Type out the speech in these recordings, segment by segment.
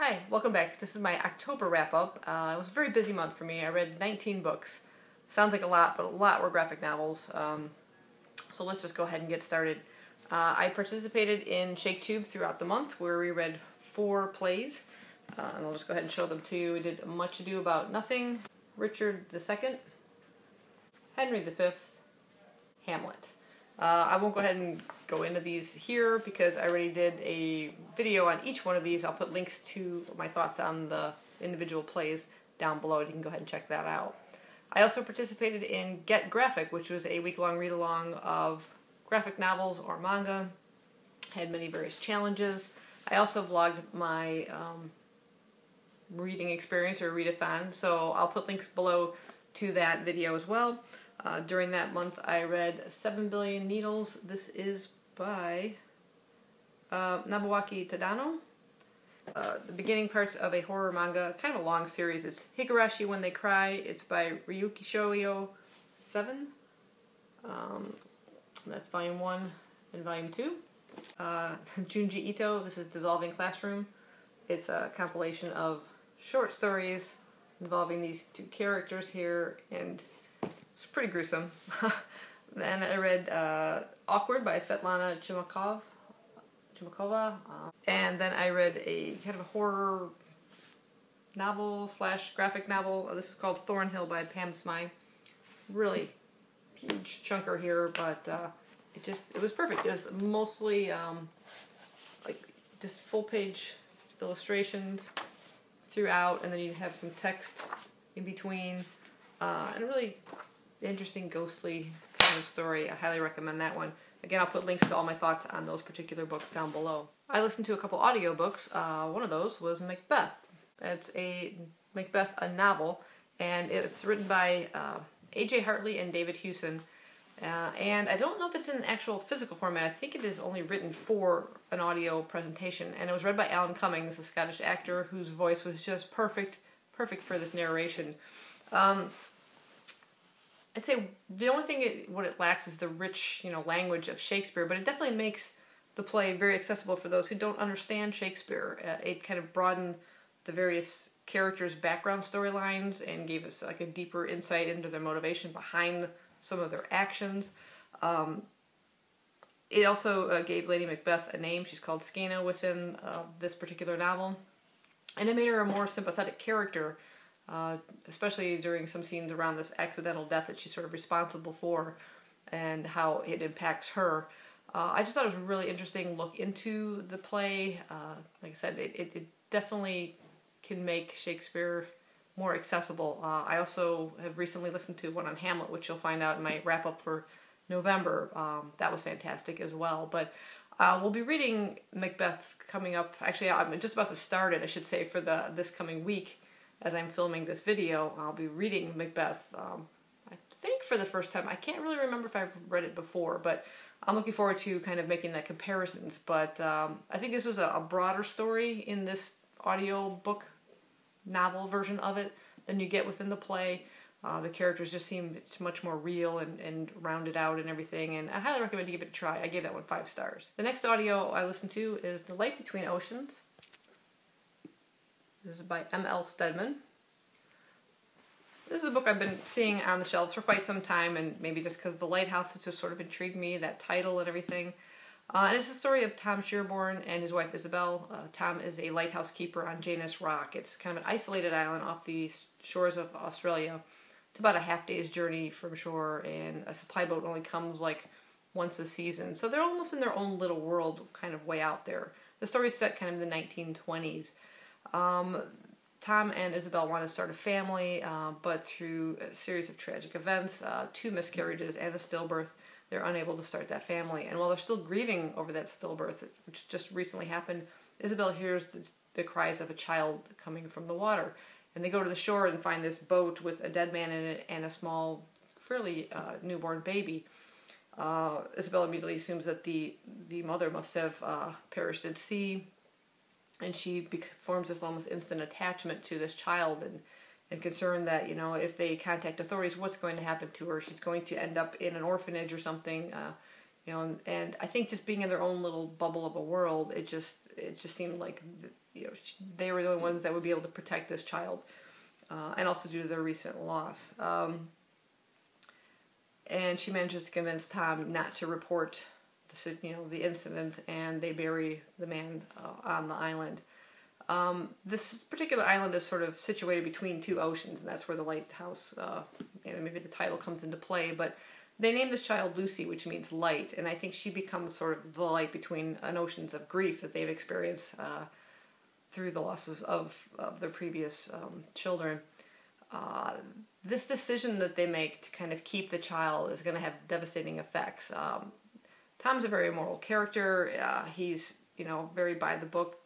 Hi, welcome back. This is my October wrap-up. It was a very busy month for me. I read 19 books. Sounds like a lot, but a lot were graphic novels. So let's just go ahead and get started. I participated in ShakeTube throughout the month where we read 4 plays. And I'll just go ahead and show them to you. We did Much Ado About Nothing, Richard II, Henry V, Hamlet. I won't go ahead and go into these here because I already did a video on each one of these. I'll put links to my thoughts on the individual plays down below. You can go ahead and check that out. I also participated in Get Graphic, which was a week-long read-along of graphic novels or manga. Had many various challenges. I also vlogged my reading experience or readathon, so I'll put links below to that video as well. During that month I read 7 Billion Needles. This is by Nobuaki Tadano. The beginning parts of a horror manga, kind of a long series. It's Higurashi When They Cry. It's by Ryuki Shoujo 7. That's volume 1 and volume 2. Junji Ito, this is Dissolving Classroom. It's a compilation of short stories involving these 2 characters here, and it's pretty gruesome. Then I read Awkward by Svetlana Chimakova. And then I read a kind of a horror novel / graphic novel. This is called Thornhill by Pam Smythe. Really huge chunker here, but it was perfect. It was mostly like just full page illustrations throughout, and then you'd have some text in between, and a really interesting ghostly kind of story. I highly recommend that one. Again, I'll put links to all my thoughts on those particular books down below. I listened to a couple audiobooks. One of those was Macbeth. It's a novel, and it's written by A.J. Hartley and David Hewson. And I don't know if it's in an actual physical format. I think it is only written for an audio presentation. And it was read by Alan Cummings, the Scottish actor whose voice was just perfect for this narration. I'd say the only thing what it lacks is the rich, language of Shakespeare, but it definitely makes the play very accessible for those who don't understand Shakespeare. It kind of broadened the various characters' background storylines and gave us like a deeper insight into their motivation behind some of their actions. It also gave Lady Macbeth a name. She's called Skena within this particular novel, and it made her a more sympathetic character. Especially during some scenes around this accidental death that she's sort of responsible for and how it impacts her. I just thought it was a really interesting look into the play. Like I said, it definitely can make Shakespeare more accessible. I also have recently listened to one on Hamlet, which you'll find out in my wrap-up for November. That was fantastic as well. But we'll be reading Macbeth coming up. Actually, I'm just about to start it, I should say, for this coming week. As I'm filming this video, I'll be reading Macbeth, I think for the first time. I can't really remember if I've read it before, but I'm looking forward to kind of making that comparisons. But I think this was a broader story in this audiobook novel version of it than you get within the play. The characters just seem much more real and rounded out and everything, and I highly recommend you give it a try. I gave that one 5 stars. The next audio I listened to is The Light Between Oceans. This is by M.L. Stedman. This is a book I've been seeing on the shelves for quite some time, and maybe just because The Lighthouse has just sort of intrigued me, that title and everything. And it's the story of Tom Sherborne and his wife Isabel. Tom is a lighthouse keeper on Janus Rock. It's kind of an isolated island off the shores of Australia. It's about a half-day's journey from shore, and a supply boat only comes like once a season. So they're almost in their own little world, kind of way out there. The story's set kind of in the 1920s. Tom and Isabel want to start a family, but through a series of tragic events, 2 miscarriages and a stillbirth, they're unable to start that family. And while they're still grieving over that stillbirth, which just recently happened, Isabel hears the cries of a child coming from the water. And they go to the shore and find this boat with a dead man in it and a small, fairly newborn baby. Isabel immediately assumes that the mother must have perished at sea. And she forms this almost instant attachment to this child and concerned that, if they contact authorities, what's going to happen to her? She's going to end up in an orphanage or something. and I think just being in their own little bubble of a world, it just seemed like, they were the only ones that would be able to protect this child, and also due to their recent loss. And she manages to convince Tom not to report the incident, and they bury the man on the island. This particular island is sort of situated between two oceans, and that's where the lighthouse, maybe the title comes into play, but they named this child Lucy, which means light, and I think she becomes sort of the light between an oceans of grief that they've experienced through the losses of their previous children. This decision that they make to kind of keep the child is going to have devastating effects. Tom's a very immoral character. He's, very by the book,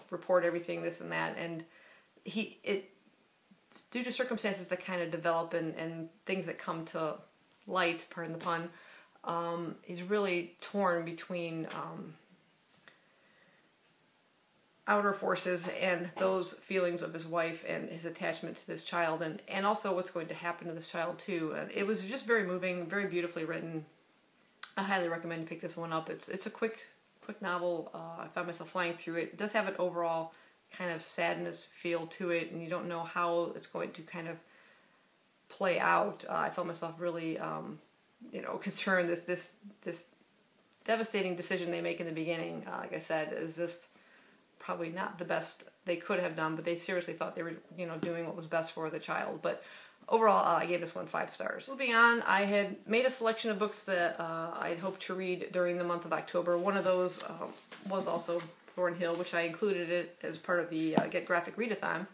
report everything, this and that, and due to circumstances that kind of develop and things that come to light, pardon the pun, he's really torn between outer forces and those feelings of his wife and his attachment to this child, and also what's going to happen to this child too. And it was just very moving, very beautifully written. I highly recommend you pick this one up. It's a quick novel. I found myself flying through it. It does have an overall kind of sadness feel to it, and you don't know how it's going to kind of play out. I found myself really, concerned. This devastating decision they make in the beginning, like I said, is just probably not the best they could have done, but they seriously thought they were, doing what was best for the child. But overall, I gave this one 5 stars. Moving on, I had made a selection of books that I'd hoped to read during the month of October. One of those was also Thornhill, which I included it as part of the Get Graphic Readathon.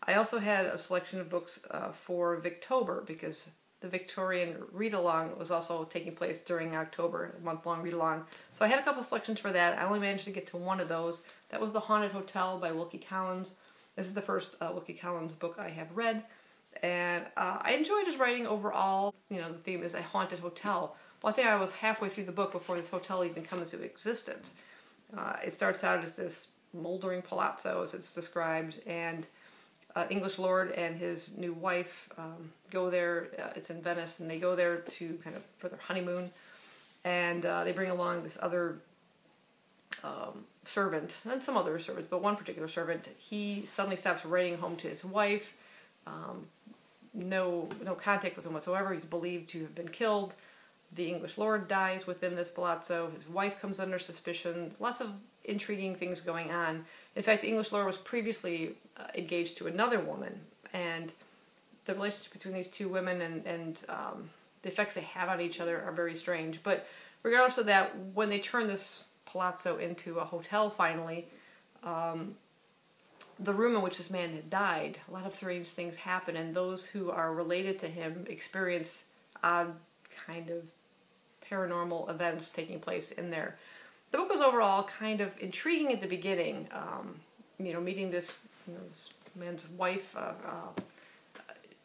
I also had a selection of books for Victober, because the Victorian read-along was also taking place during October, a month-long read-along. So I had a couple selections for that. I only managed to get to one of those. That was The Haunted Hotel by Wilkie Collins. This is the first Wilkie Collins book I have read, and I enjoyed his writing overall. The theme is a haunted hotel. Well, I think I was halfway through the book before this hotel even comes into existence. It starts out as this moldering palazzo, as it's described, and English lord and his new wife go there. It's in Venice, and they go there to kind of for their honeymoon, and they bring along this other servant, and some other servants, but one particular servant. He suddenly stops writing home to his wife. No contact with him whatsoever. He's believed to have been killed. The English lord dies within this palazzo. His wife comes under suspicion. Lots of intriguing things going on. In fact, the English lord was previously engaged to another woman, and the relationship between these two women and the effects they have on each other are very strange. But regardless of that, when they turn this palazzo into a hotel finally, the room in which this man had died, a lot of strange things happen, and those who are related to him experience odd kind of paranormal events taking place in there. The book was overall kind of intriguing at the beginning. Meeting this man's wife.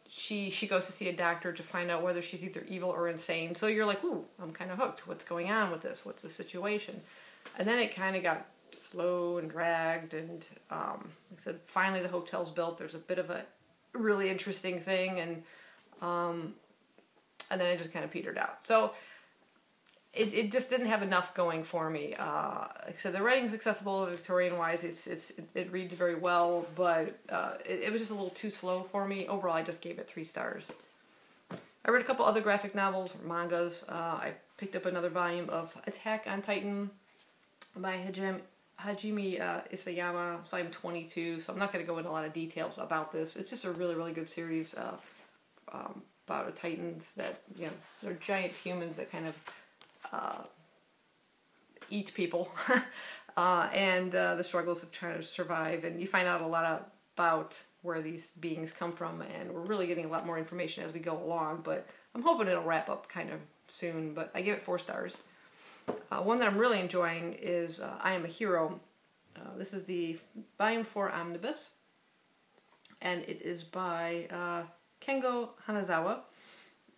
She goes to see a doctor to find out whether she's either evil or insane. So you're like, ooh, I'm kind of hooked. What's going on with this? What's the situation? And then it kind of got slow and dragged, and like I said, finally the hotel's built. There's a bit of a really interesting thing, and then it just kind of petered out. So it just didn't have enough going for me. Like I said, the writing's accessible Victorian-wise. It reads very well, but it was just a little too slow for me. Overall, I just gave it 3 stars. I read a couple other graphic novels, or mangas. I picked up another volume of Attack on Titan by Hajime Isayama. It's volume 22, so I'm not going to go into a lot of details about this. It's just a really, really good series about a titans that, they're giant humans that kind of eat people, and the struggles of trying to survive, and you find out a lot about where these beings come from, and we're really getting a lot more information as we go along, but I'm hoping it'll wrap up kind of soon. But I give it 4 stars. One that I'm really enjoying is I Am a Hero. This is the Volume 4 Omnibus, and it is by Kengo Hanazawa.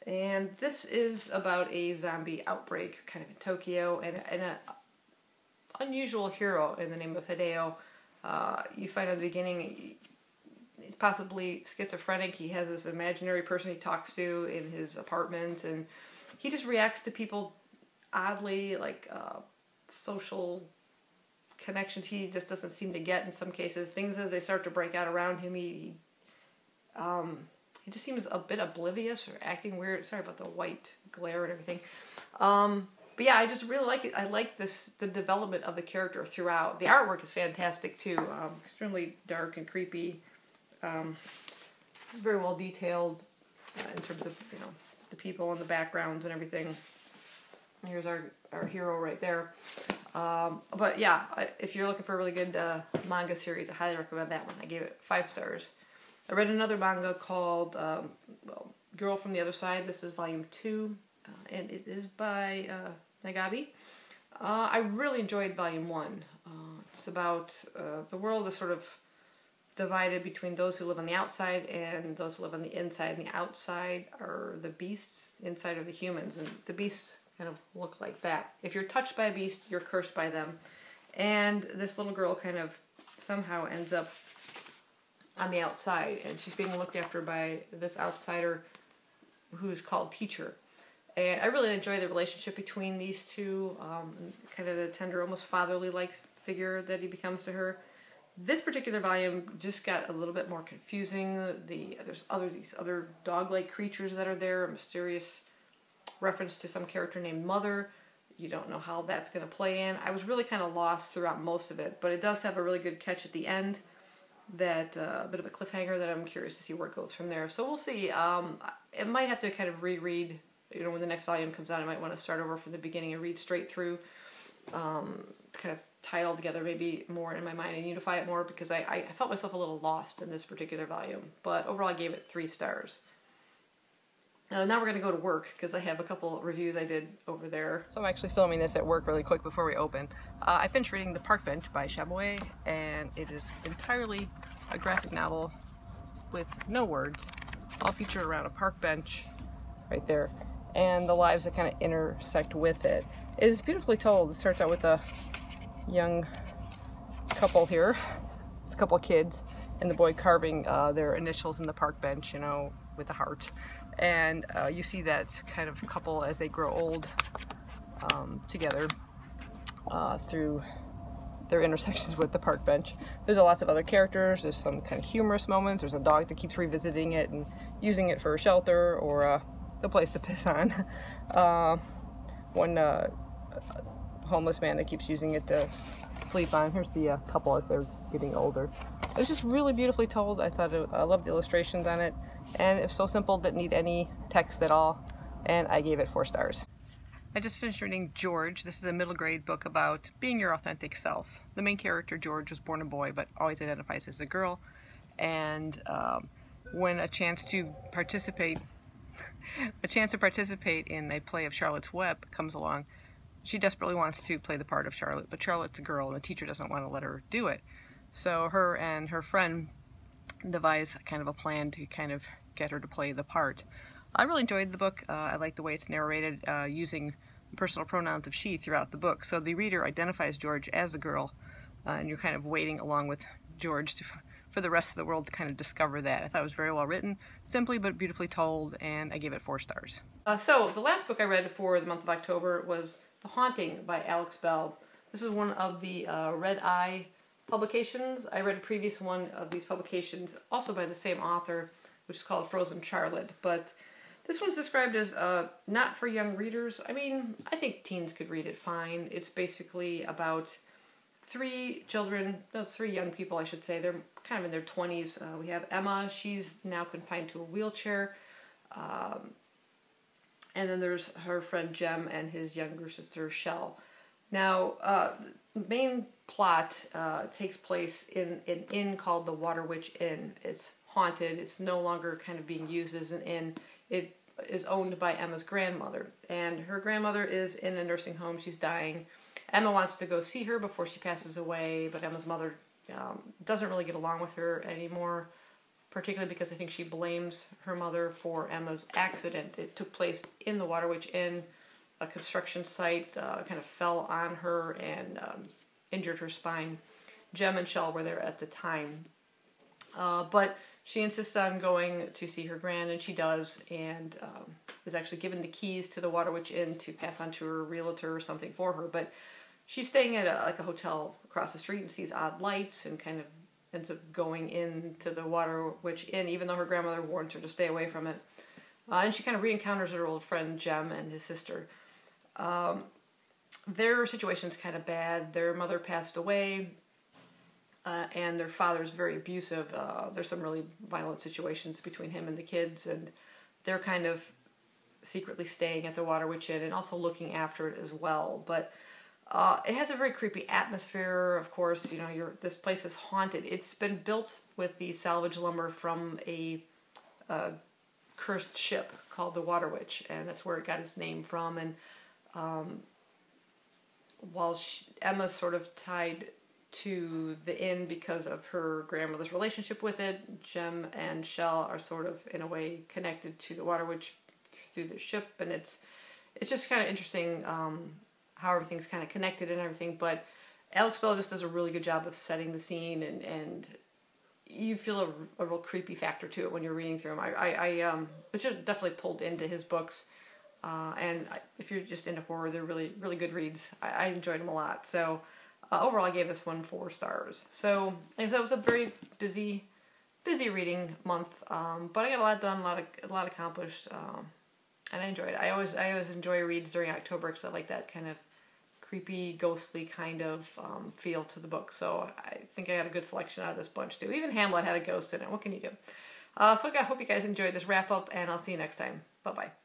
And this is about a zombie outbreak kind of in Tokyo, and an unusual hero in the name of Hideo. You find at the beginning he's possibly schizophrenic. He has this imaginary person he talks to in his apartment, and he just reacts to people oddly like social connections he just doesn't seem to get in some cases. Things as they start to break out around him, he just seems a bit oblivious or acting weird. Sorry about the white glare and everything. But yeah, I just really like it. I like the development of the character throughout. The artwork is fantastic too. Extremely dark and creepy. Very well detailed in terms of, you know, the people and the backgrounds and everything. Here's our hero right there. But yeah, if you're looking for a really good manga series, I highly recommend that one. I gave it 5 stars. I read another manga called Girl from the Other Side. This is volume 2, and it is by Nagabi. I really enjoyed volume 1. It's about the world is sort of divided between those who live on the outside and those who live on the inside. And the outside are the beasts, the inside are the humans, and the beasts kind of look like that. If you're touched by a beast, you're cursed by them. And this little girl kind of somehow ends up on the outside, and she's being looked after by this outsider who's called Teacher. And I really enjoy the relationship between these two, kind of the tender, almost fatherly-like figure that he becomes to her. This particular volume just got a little bit more confusing. There's these other dog-like creatures that are there, a mysterious reference to some character named Mother. You don't know how that's going to play in. I was really kind of lost throughout most of it, but it does have a really good catch at the end. That a bit of a cliffhanger that I'm curious to see where it goes from there. So we'll see. It might have to kind of reread, you know, when the next volume comes out. I might want to start over from the beginning and read straight through, kind of tie it all together maybe more in my mind and unify it more, because I felt myself a little lost in this particular volume. But overall I gave it 3 stars. Now we're going to go to work, because I have a couple reviews I did over there. So I'm actually filming this at work really quick before we open. I finished reading The Park Bench by Chamois, and it is entirely a graphic novel with no words, all featured around a park bench right there, and the lives that kind of intersect with it. It is beautifully told. It starts out with a young couple here. It's a couple of kids, and the boy carving their initials in the park bench, you know, with a heart. And you see that kind of couple as they grow old together through their intersections with the park bench. There's lots of other characters. There's some kind of humorous moments. There's a dog that keeps revisiting it and using it for a shelter or the place to piss on. One homeless man that keeps using it to sleep on. Here's the couple as they're getting older. It was just really beautifully told. I loved the illustrations on it. And it's so simple, didn't need any text at all, and I gave it 4 stars. I just finished reading George. This is a middle grade book about being your authentic self. The main character, George, was born a boy but always identifies as a girl, and when a chance to participate in a play of Charlotte's Web comes along, she desperately wants to play the part of Charlotte, but Charlotte's a girl and the teacher doesn't want to let her do it. So her and her friend devise kind of a plan to kind of get her to play the part. I really enjoyed the book. I like the way it's narrated using personal pronouns of she throughout the book. So the reader identifies George as a girl, and you're kind of waiting along with George for the rest of the world to kind of discover that. I thought it was very well written, simply but beautifully told, and I gave it 4 stars. So the last book I read for the month of October was The Haunting by Alex Bell. This is one of the Red Eye publications. I read a previous one of these publications, also by the same author, which is called Frozen Charlotte, but this one's described as not for young readers. I mean, I think teens could read it fine. It's basically about 3 young people, I should say. They're kind of in their 20s. We have Emma. She's now confined to a wheelchair. And then there's her friend Jem and his younger sister Shell. Now, the main plot takes place in an inn called the Water Witch Inn. It's haunted. It's no longer kind of being used as an inn. It is owned by Emma's grandmother, and her grandmother is in a nursing home. She's dying. Emma wants to go see her before she passes away, but Emma's mother doesn't really get along with her anymore, particularly because I think she blames her mother for Emma's accident. It took place in the Water Witch Inn. A construction site kind of fell on her and injured her spine. Jem and Shell were there at the time. But she insists on going to see her gran, and she does, and is actually given the keys to the Water Witch Inn to pass on to her realtor or something for her. But she's staying at a hotel across the street and sees odd lights and kind of ends up going into the Water Witch Inn, even though her grandmother warns her to stay away from it. And she kind of re-encounters her old friend Jem and his sister. Their situation's kind of bad. Their mother passed away, and their father's very abusive. There's some really violent situations between him and the kids, and they're kind of secretly staying at the Water Witch Inn and also looking after it as well. But it has a very creepy atmosphere. Of course, you know, this place is haunted. It's been built with the salvage lumber from a cursed ship called the Water Witch, and that's where it got its name from. And while Emma's sort of tied to the inn because of her grandmother's relationship with it, Jem and Shell are sort of, in a way, connected to the Water Witch through the ship, and it's just kind of interesting how everything's kind of connected and everything. But Alex Bell just does a really good job of setting the scene, and you feel a real creepy factor to it when you're reading through them. I which definitely pulled into his books. And if you're just into horror, they're really, really good reads. I enjoyed them a lot. So overall, I gave this one 4 stars. So, like I said, it was a very busy reading month. But I got a lot done, a lot accomplished, and I enjoyed it. I always enjoy reads during October because I like that kind of creepy, ghostly kind of feel to the book. So I think I got a good selection out of this bunch too. Even Hamlet had a ghost in it. What can you do? So I hope you guys enjoyed this wrap up, and I'll see you next time. Bye bye.